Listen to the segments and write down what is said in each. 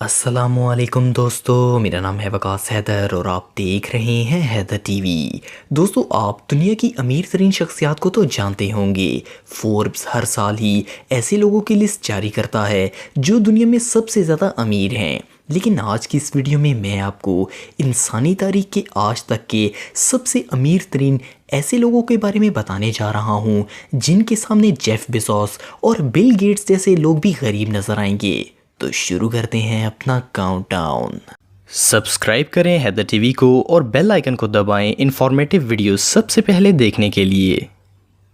अस्सलामुअलैकुम दोस्तों, मेरा नाम है वकास हैदर और आप देख रहे हैं हैदर टीवी। दोस्तों, आप दुनिया की अमीर तरीन शख्सियात को तो जानते होंगे। फोर्ब्स हर साल ही ऐसे लोगों की लिस्ट जारी करता है जो दुनिया में सबसे ज़्यादा अमीर हैं। लेकिन आज की इस वीडियो में मैं आपको इंसानी तारीख के आज तक के सबसे अमीर तरीन ऐसे लोगों के बारे में बताने जा रहा हूँ जिनके सामने जेफ बेजोस और बिल गेट्स जैसे लोग भी गरीब नजर आएंगे। तो शुरू करते हैं अपना काउंटडाउन। सब्सक्राइब करें हैदर टीवी को और बेल आइकन को दबाएं इंफॉर्मेटिव वीडियो सबसे पहले देखने के लिए।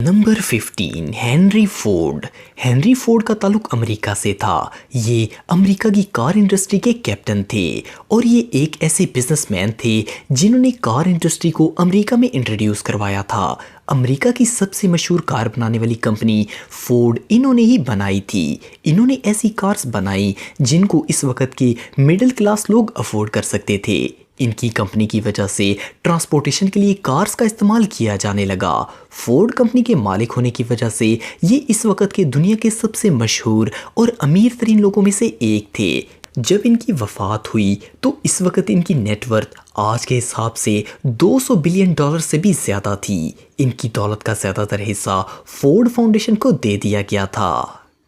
Number 15, Henry Ford. Henry Ford का ताल्लुक अमेरिका से था। ये अमेरिका की कार इंडस्ट्री के कैप्टन थे और ये एक ऐसे बिजनेसमैन थे जिन्होंने कार इंडस्ट्री को अमेरिका में इंट्रोड्यूस करवाया था। अमेरिका की सबसे मशहूर कार बनाने वाली कंपनी फोर्ड इन्होंने ही बनाई थी। इन्होंने ऐसी कार्स बनाई जिनको इस वक्त के मिडिल क्लास लोग अफोर्ड कर सकते थे। इनकी कंपनी की वजह से ट्रांसपोर्टेशन के लिए कार्स का इस्तेमाल किया जाने लगा। फोर्ड कंपनी के मालिक होने की वजह से ये इस वक्त के दुनिया के सबसे मशहूर और अमीर तरीन लोगों में से एक थे। जब इनकी वफात हुई तो इस वक्त इनकी नेटवर्थ आज के हिसाब से $200 बिलियन से भी ज़्यादा थी। इनकी दौलत का ज़्यादातर हिस्सा फोर्ड फाउंडेशन को दे दिया गया था।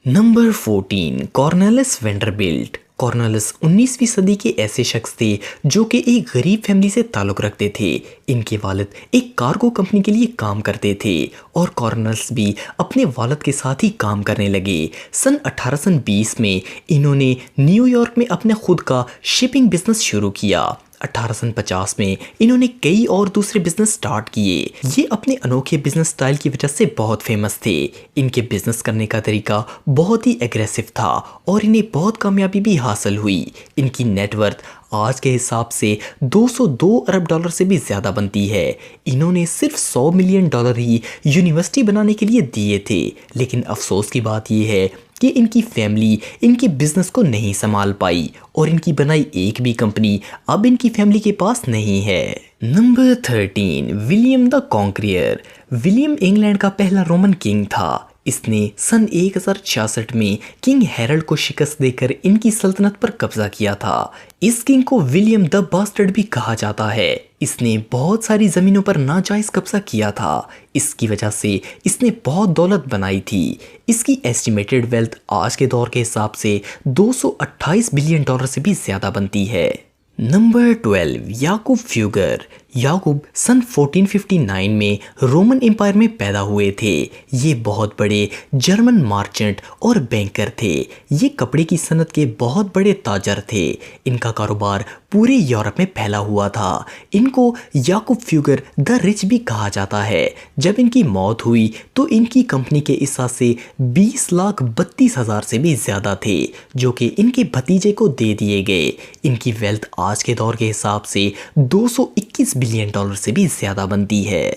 Number 14, Cornelis Vanderbilt. कॉर्नेलिस 19वीं सदी के ऐसे शख्स थे जो कि एक गरीब फैमिली से ताल्लुक़ रखते थे। इनके वालिद एक कार्गो कंपनी के लिए काम करते थे और कॉर्नेलिस भी अपने वालिद के साथ ही काम करने लगे। सन 1820 में इन्होंने न्यूयॉर्क में अपने खुद का शिपिंग बिजनेस शुरू किया। 1850 में इन्होंने कई और दूसरे बिजनेस स्टार्ट किए। ये अपने अनोखे बिजनेस स्टाइल की वजह से बहुत फेमस थे। इनके बिजनेस करने का तरीका बहुत ही एग्रेसिव था और इन्हें बहुत कामयाबी भी हासिल हुई। इनकी नेटवर्थ आज के हिसाब से $202 अरब से भी ज़्यादा बनती है। इन्होंने सिर्फ $100 मिलियन ही यूनिवर्सिटी बनाने के लिए दिए थे। लेकिन अफसोस की बात यह है कि इनकी फैमिली इनके बिजनेस को नहीं संभाल पाई और इनकी बनाई एक भी कंपनी अब इनकी फैमिली के पास नहीं है। Number 13, William the Conqueror. William England का पहला रोमन किंग था। इसने सन 1066 में किंग हेरल्ड को शिकस्त देकर इनकी सल्तनत पर कब्जा किया था। इस किंग को विलियम द बास्टर्ड भी कहा जाता है। इसने बहुत सारी ज़मीनों पर नाजायज़ कब्जा किया था। इसकी वजह से इसने बहुत दौलत बनाई थी। इसकी एस्टिमेटेड वेल्थ आज के दौर के हिसाब से $228 बिलियन से भी ज़्यादा बनती है। नंबर 12, याकूब फ्यूगर। याकूब सन 1459 में रोमन एम्पायर में पैदा हुए थे। ये बहुत बड़े जर्मन मार्चेंट और बैंकर थे। ये कपड़े की सनत के बहुत बड़े ताजर थे। इनका कारोबार पूरे यूरोप में फैला हुआ था। इनको याकूब फ्यूगर द रिच भी कहा जाता है। जब इनकी मौत हुई तो इनकी कंपनी के हिस्सा से 20,32,000 से भी ज़्यादा थे जो कि इनके भतीजे को दे दिए गए। इनकी वेल्थ आज के दौर के हिसाब से $221 बिलियन से भी ज़्यादा बनती है।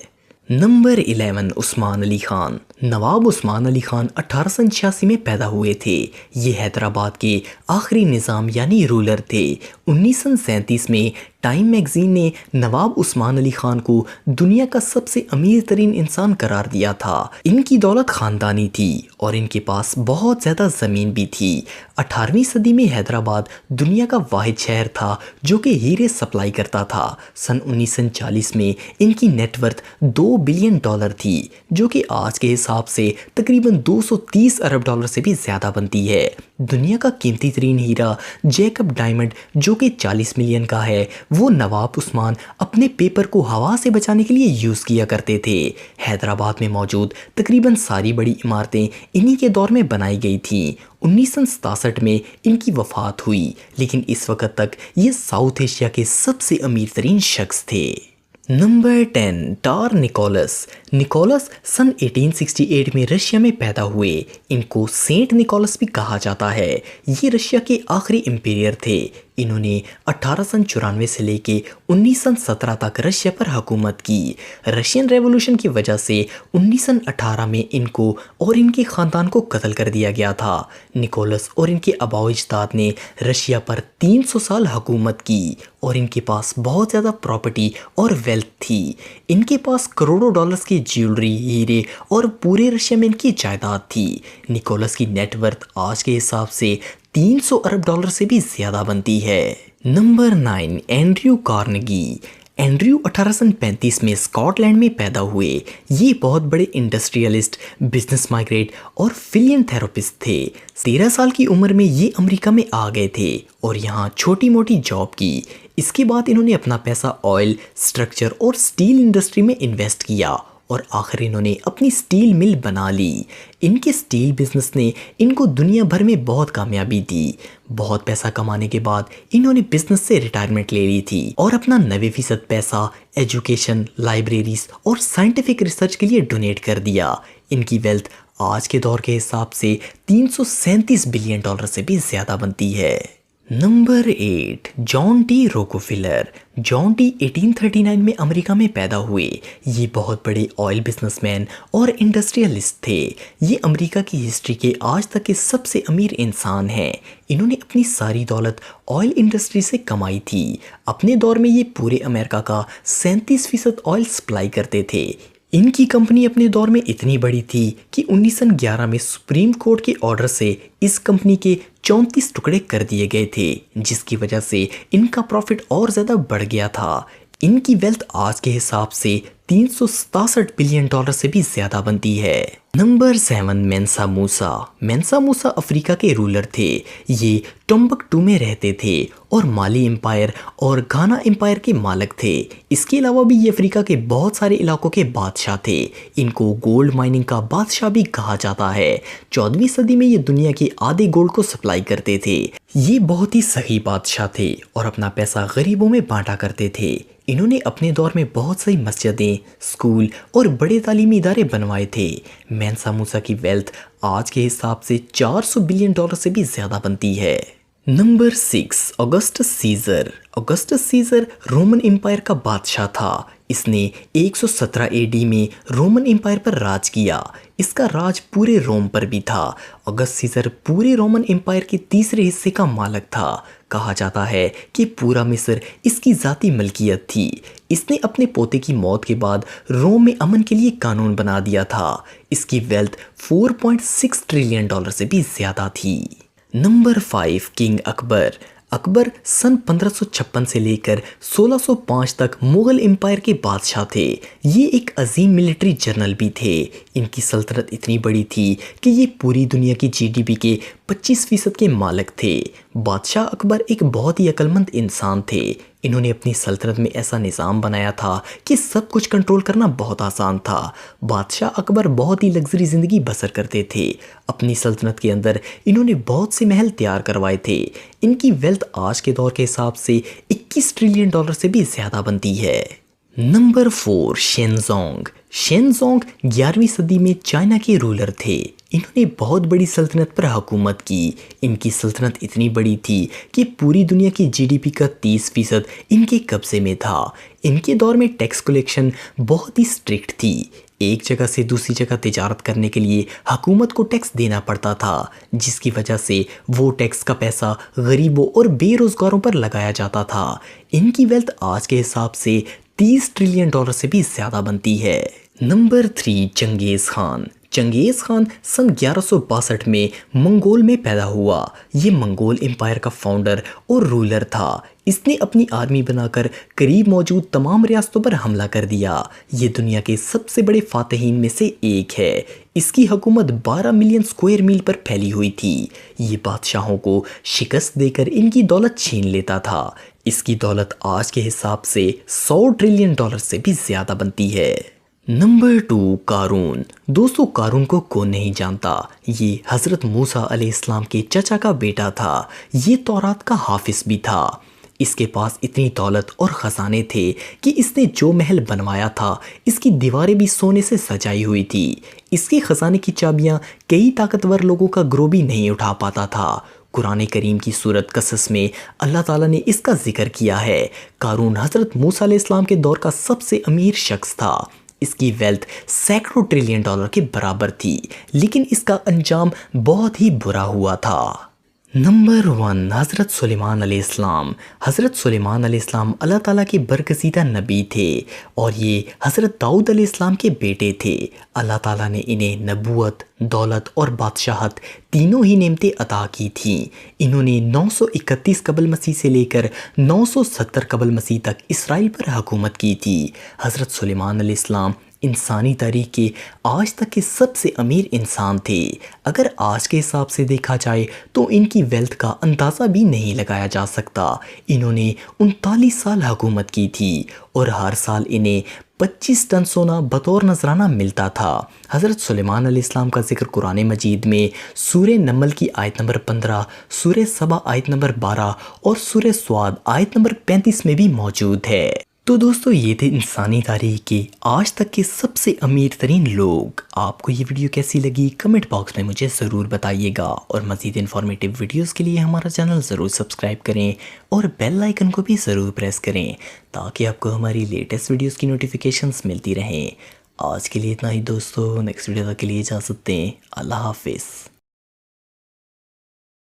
नंबर 11, उस्मान अली खान। नवाब उस्मान अली खान 1886 में पैदा हुए थे। ये हैदराबाद के आखिरी निज़ाम यानी रूलर थे। 1937 में टाइम मैगज़ीन ने नवाब उस्मान अली खान को दुनिया का सबसे अमीर तरीन इंसान करार दिया था। इनकी दौलत ख़ानदानी थी और इनके पास बहुत ज़्यादा ज़मीन भी थी। 18वीं सदी में हैदराबाद दुनिया का वाहिद शहर था जो कि हीरे सप्लाई करता था। सन 1940 में इनकी नेटवर्थ $2 बिलियन थी जो कि आज के हिसाब से तकरीबन $230 अरब से भी ज़्यादा बनती है। दुनिया का कीमती तरीन हीरा जैकब डायमंड जो कि 40 मिलियन का है वो नवाब उस्मान अपने पेपर को हवा से बचाने के लिए यूज़ किया करते थे। हैदराबाद में मौजूद तकरीबन सारी बड़ी इमारतें इन्हीं के दौर में बनाई गई थीं। 1967 में इनकी वफात हुई लेकिन इस वक्त तक ये साउथ एशिया के सबसे अमीर तरीन शख्स थे। नंबर 10, टार निकोलस। निकोलस सन 1868 में रशिया में पैदा हुए। इनको सेंट निकोलस भी कहा जाता है। ये रशिया के आखिरी एम्पायर थे। इन्होंने 1894 से लेके 1917 तक रशिया पर हुकूमत की। रशियन रेवोल्यूशन की वजह से 1918 में इनको और इनके ख़ानदान को कत्ल कर दिया गया था। निकोलस और इनके आबाओ अजदाद ने रशिया पर 300 साल हुकूमत की और इनके पास बहुत ज़्यादा प्रॉपर्टी और वेल्थ थी। इनके पास करोड़ों डॉलर्स की ज्वेलरी, हीरे और पूरे रशिया में इनकी जायदाद थी। निकोलस की नेटवर्थ आज के हिसाब से 300 अरब डॉलर से भी ज्यादा बनती है। Number 9, Andrew Carnegie. एंड्रयू 1835 में स्कॉटलैंड में पैदा हुए। ये बहुत बड़े इंडस्ट्रियलिस्ट, बिजनेस माइग्रेट और फिलियंथेरोपिस्ट थे। 13 साल की उम्र में ये अमेरिका में आ गए थे और यहाँ छोटी मोटी जॉब की। इसके बाद इन्होंने अपना पैसा ऑयल, स्ट्रक्चर और स्टील इंडस्ट्री में इन्वेस्ट किया और आखिर इन्होंने अपनी स्टील मिल बना ली। इनके स्टील बिजनेस ने इनको दुनिया भर में बहुत कामयाबी दी। बहुत पैसा कमाने के बाद इन्होंने बिजनेस से रिटायरमेंट ले ली थी और अपना 90% पैसा एजुकेशन, लाइब्रेरीज और साइंटिफिक रिसर्च के लिए डोनेट कर दिया। इनकी वेल्थ आज के दौर के हिसाब से 337 बिलियन डॉलर से भी ज्यादा बनती है। Number 8, John D Rockefeller. John D 1839 में अमेरिका में पैदा हुए। ये बहुत बड़े ऑयल बिजनेसमैन और इंडस्ट्रियलिस्ट थे। ये अमेरिका की हिस्ट्री के आज तक के सबसे अमीर इंसान हैं। इन्होंने अपनी सारी दौलत ऑयल इंडस्ट्री से कमाई थी। अपने दौर में ये पूरे अमेरिका का 37% ऑयल सप्लाई करते थे। इनकी कंपनी अपने दौर में इतनी बड़ी थी कि 1911 में सुप्रीम कोर्ट के ऑर्डर से इस कंपनी के 34 टुकड़े कर दिए गए थे, जिसकी वजह से इनका प्रॉफिट और ज़्यादा बढ़ गया था। इनकी वेल्थ आज के हिसाब से 367 बिलियन डॉलर से भी ज़्यादा बनती है। नंबर 7, मेंसा मूसा। मेंसा मूसा अफ्रीका के रूलर थे। ये टम्बकटू में रहते थे और माली एम्पायर और घाना एम्पायर के मालिक थे। इसके अलावा भी ये अफ्रीका के बहुत सारे इलाकों के बादशाह थे। इनको गोल्ड माइनिंग का बादशाह भी कहा जाता है। 14वीं सदी में ये दुनिया के आधे गोल्ड को सप्लाई करते थे। ये बहुत ही सही बादशाह थे और अपना पैसा गरीबों में बांटा करते थे। इन्होंने अपने दौर में बहुत सारी मस्जिदें, स्कूल और बड़े तालीमी इदारे बनवाए थे। मेंसा मूसा की वेल्थ आज के हिसाब से 400 बिलियन डॉलर से भी ज़्यादा बनती है। Number 6, Augustus Caesar. Augustus Caesar Roman Empire का बादशाह था। इसने 117 एडी में रोमन एम्पायर पर राज किया। इसका राज पूरे रोम पर भी था। ऑगस्ट सीजर पूरे रोमन एम्पायर के तीसरे हिस्से का मालिक था। कहा जाता है कि पूरा मिस्र इसकी ज़ाती मलकियत थी। इसने अपने पोते की मौत के बाद रोम में अमन के लिए कानून बना दिया था। इसकी वेल्थ 4.6 ट्रिलियन डॉलर से भी ज़्यादा थी। Number 5, king Akbar. अकबर सन 1556 से लेकर 1605 तक मुगल एम्पायर के बादशाह थे। ये एक अजीम मिलिट्री जनरल भी थे। इनकी सल्तनत इतनी बड़ी थी कि ये पूरी दुनिया की जीडीपी के 25% के मालिक थे। बादशाह अकबर एक बहुत ही अक्लमंद इंसान थे। इन्होंने अपनी सल्तनत में ऐसा निज़ाम बनाया था कि सब कुछ कंट्रोल करना बहुत आसान था। बादशाह अकबर बहुत ही लग्जरी ज़िंदगी बसर करते थे। अपनी सल्तनत के अंदर इन्होंने बहुत से महल तैयार करवाए थे। इनकी वेल्थ आज के दौर के हिसाब से 21 ट्रिलियन डॉलर से भी ज़्यादा बनती है। नंबर 4, शेनजोंग। शेनजोंग 11वीं सदी में चाइना के रूलर थे। इन्होंने बहुत बड़ी सल्तनत पर हुकूमत की। इनकी सल्तनत इतनी बड़ी थी कि पूरी दुनिया की जीडीपी का 30% इनके कब्जे में था। इनके दौर में टैक्स कलेक्शन बहुत ही स्ट्रिक्ट थी। एक जगह से दूसरी जगह तिजारत करने के लिए हुकूमत को टैक्स देना पड़ता था, जिसकी वजह से वो टैक्स का पैसा गरीबों और बेरोजगारों पर लगाया जाता था। इनकी वेल्थ आज के हिसाब से 30 ट्रिलियन डॉलर से भी ज़्यादा बनती है। नंबर 3, चंगेज़ खान। चंगेज़ खान सन 1162 में मंगोल में पैदा हुआ। ये मंगोल एम्पायर का फाउंडर और रूलर था। इसने अपनी आर्मी बनाकर करीब मौजूद तमाम रियासतों पर हमला कर दिया। ये दुनिया के सबसे बड़े फातहीन में से एक है। इसकी हुकूमत 12 मिलियन स्क्वायर मील पर फैली हुई थी। ये बादशाहों को शिकस्त देकर इनकी दौलत छीन लेता था। इसकी दौलत आज के हिसाब से 100 ट्रिलियन डॉलर से भी ज़्यादा बनती है। नंबर 2, कारून। दोस्तों, कारून को कौन नहीं जानता। ये हज़रत मूसा अलैहिस्सलाम के चचा का बेटा था। ये तौरात का हाफिज भी था। इसके पास इतनी दौलत और ख़जाने थे कि इसने जो महल बनवाया था इसकी दीवारें भी सोने से सजाई हुई थी। इसके ख़जाने की चाबियाँ कई ताकतवर लोगों का गिरोह भी नहीं उठा पाता था। कुरान करीम की सूरत कसस में अल्लाह ताला ने इसका जिक्र किया है। कारून हज़रत मूसा अलैहिस्सलाम के दौर का सबसे अमीर शख्स था। इसकी वेल्थ सैकड़ों ट्रिलियन डॉलर के बराबर थी, लेकिन इसका अंजाम बहुत ही बुरा हुआ था। नंबर 1, हज़रत सुलेमान अलैहिस्सलाम। हज़रत सुलेमान अलैहिस्सलाम अल्लाह ताला के बरगज़ीदा नबी थे और ये हज़रत दाऊद अलैहिस्सलाम के बेटे थे। अल्लाह ताला ने इन्हें नबूवत, दौलत और बादशाहत तीनों ही नेमतें अता की थीं। इन्होंने 931 कबल मसीह से लेकर 970 कबल मसीह तक इसराइल पर हुकूमत की थी। हज़रत सुलेमान अलैहिस्सलाम इंसानी तारीख के आज तक के सबसे अमीर इंसान थे। अगर आज के हिसाब से देखा जाए तो इनकी वेल्थ का अंदाज़ा भी नहीं लगाया जा सकता। इन्होंने 39 साल हुकूमत की थी और हर साल इन्हें 25 टन सोना बतौर नजराना मिलता था। हज़रत सुलेमान अलैहिस्सलाम का जिक्र कुरान मजीद में सूरह नमल की आयत नंबर 15, सूरह सबा आयत नंबर 12 और सूरह स्वाद आयत नंबर 35 में भी मौजूद है। तो दोस्तों ये थे इंसानी तारीख के आज तक के सबसे अमीर तरीन लोग। आपको ये वीडियो कैसी लगी कमेंट बॉक्स में मुझे ज़रूर बताइएगा और मज़ीद इन्फॉर्मेटिव वीडियोस के लिए हमारा चैनल ज़रूर सब्सक्राइब करें और बेल आइकन को भी ज़रूर प्रेस करें ताकि आपको हमारी लेटेस्ट वीडियोस की नोटिफिकेशंस मिलती रहें। आज के लिए इतना ही दोस्तों, नेक्स्ट वीडियो तक के लिए इजाज़त दें। अल्लाह हाफिज़।